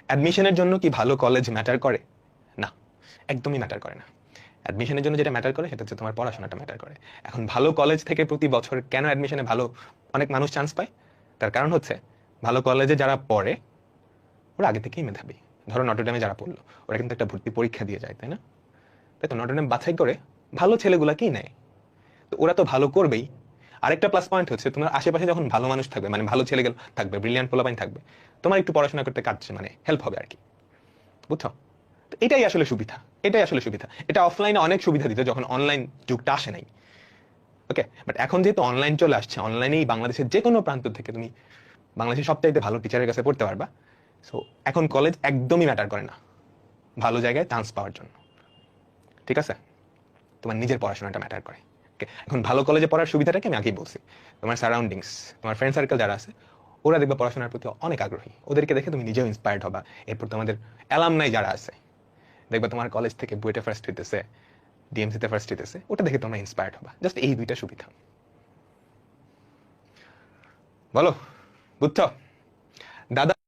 অ্যাডমিশনের জন্য কি ভালো কলেজ ম্যাটার করে? না, একদমই ম্যাটার করে না। অ্যাডমিশনের জন্য যেটা ম্যাটার করে সেটা হচ্ছে তোমার পড়াশোনাটা ম্যাটার করে। এখন ভালো কলেজ থেকে প্রতি বছর কেন অ্যাডমিশনে ভালো অনেক মানুষ চান্স পায়? তার কারণ হচ্ছে ভালো কলেজে যারা পড়ে ওরা আগে থেকেই মেধাবী। ধরো নটরডেমে যারা পড়লো ওরা কিন্তু একটা ভর্তি পরীক্ষা দিয়ে যায়, তাই না? তাই তো নটরডেম বাছাই করে ভালো ছেলেগুলাকেই নেয়। তো ওরা তো ভালো করবেই। আরেকটা প্লাস পয়েন্ট হচ্ছে তোমার আশেপাশে যখন ভালো মানুষ থাকবে, মানে ভালো ছেলেগুলো থাকবে, ব্রিলিয়ান্ট পোলাপাইন থাকবে, তোমার একটু পড়াশোনা করতে কাজ মানে হেল্প হবে আর কি, বুঝছো? তো এটাই আসলে সুবিধা, এটাই আসলে সুবিধা। এটা অফলাইনে অনেক সুবিধা দিত যখন অনলাইন যুগটা আসে নাই। ওকে, বাট এখন যেহেতু অনলাইন চলে আসছে, অনলাইনেই বাংলাদেশের যে কোনো প্রান্ত থেকে তুমি বাংলাদেশের সবচাইতে ভালো টিচারের কাছে পড়তে পারবা। সো এখন কলেজ একদমই ম্যাটার করে না ভালো জায়গায় চান্স পাওয়ার জন্য, ঠিক আছে? তোমার নিজের পড়াশোনাটা ম্যাটার করে। Okay, এখন ভালো কলেজে পড়ার সুবিধাটাকে আমি আগেই বলছি। তোমার সারাউন্ডিংস, তোমার ফ্রেন্ড সার্কেল যারা আছে ওরা দেখবে পড়াশোনার প্রতি অনেক আগ্রহী, ওদেরকে দেখে তুমি নিজেও ইন্সপায়ার্ড হবা। এরপর তোমাদের অ্যালামনাই যারা আছে দেখবে তোমার কলেজ থেকে বুয়েটে ফার্স্ট হইতেছে, ডিএমসিতে ফার্স্ট হইতেছে, ওটা দেখে তোমরা ইন্সপায়ার্ড হবা। জাস্ট এই দুইটা সুবিধা। বলো, বুঝছো? দাদা